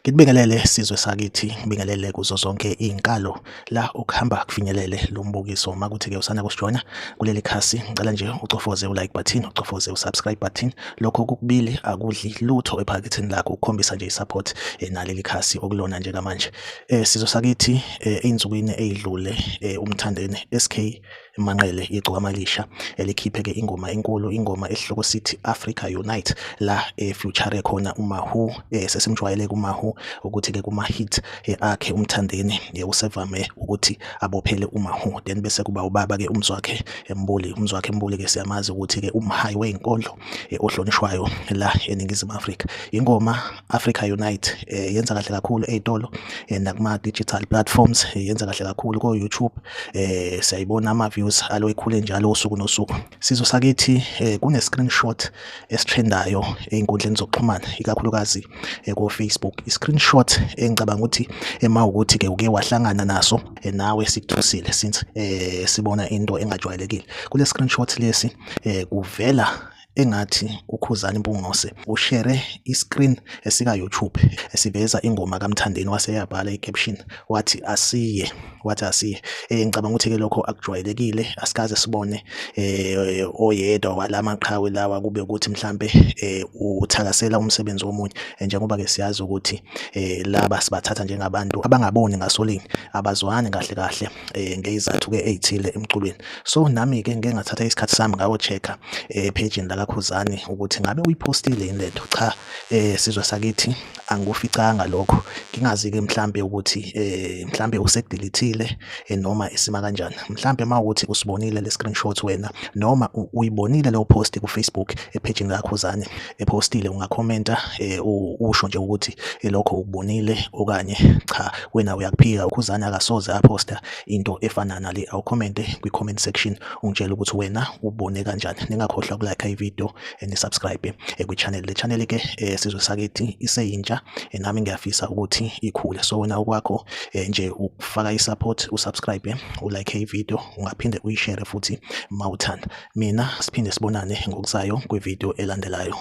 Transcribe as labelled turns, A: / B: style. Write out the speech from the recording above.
A: Ngikubingelele sizwe sakithi, ngibingelele kuzo zonke izinkalo la ukuhamba kufinyelele lo mbukiso. Makuthi-ke usana kusijoyina kuleli khasi, ngicela nje ucofoze u-like button, ucofoze u-subscribe button. Lokho kokubili akudli lutho ephaketheni lakho, ukukhombisa nje i-support naleli khasi okulona njengamanje. Sizwe sakithi ey'nsukwini ey'dlule uMthandeni SK Manqele igcoka amalisha elikhiphe-ke ingoma enkulu, ingoma esihloko sithi Africa Unite, la feature khona uMahu, sesimjwayele kuMahu ukuthi-ke kuma-hit akhe uMthandeni usevame ukuthi abophele uMahu. Then bese kuba ubaba-ke umzwakhe Mbuli-ke siyamazi ukuthi-ke umhayi wey'nkondlo ohlonishwayo la eNingizimu Afrika. Ingoma Africa Unite yenza kahle kakhulu ey'tolo nakuma-digital platforms, yenza kahle kakhulu ko-YouTube, siyayibona ama-views aloyikhule njalo usuku nosuku. Sizwe sakithi kune-screenshot esitrendayo ey'nkundleni zokuxhumana, ikakhulukazi ko-Facebook. I-screenshot engicabanga ukuthi mawukuthi-ke uke wahlangana naso nawe sikuthusile since sibona into engajwayelekile. Kule screenshot lesi kuvela engathi uKhuzani Mpungose ushare iscreen esika YouTube esiveza ingoma kaMthandeni, waseyabhala i-caption wathi asiye, ngicabanga ukuthi-ke lokho akujwayelekile, asikaze sibone oyedwa walamaqhawe lawa kube ukuthi mhlambe uthakasela umsebenzi womunye, njengoba-ke siyazi ukuthi laba sibathatha njengabantu abangaboni ngasolinye, abazwani kahle kahle ngezizathu-ke ey'thile emculweni. So nami-ke ngeke ngathatha isikhathi sami ngawo-check-a epagini Khuzani ukuthi ngabe uyipostile yini lento. Cha, sizwe sakithi angikuficanga lokho, ngingazi-ke mhlambe ukuthi mhlambe usedelethile noma isima kanjani. Mhlambe mawukuthi usibonile le screenshot wena noma uyibonile leyo post ku-Facebook epagini kaKhuzani epostile, ungakhomenta usho nje ukuthi lokho ukubonile okanye cha wena uyakuphika. uKhuzani akasoze aposta into efana nale. Awukhomente kwi-comment section ungitshela ukuthi wena ubone kanjani. Ningakhohlwa ukulike i-video ni-subscribe kwi-channel. Le channel ke sizwe sakithi iseyintsha, nami ngiyafisa ukuthi ikhule. So wena okwakho nje ukufaka i-support, usubscribe, ulike i-video, ungaphinde uyishare futhi mawuthanda. Mina siphinde sibonane ngokuzayo kwi-video elandelayo.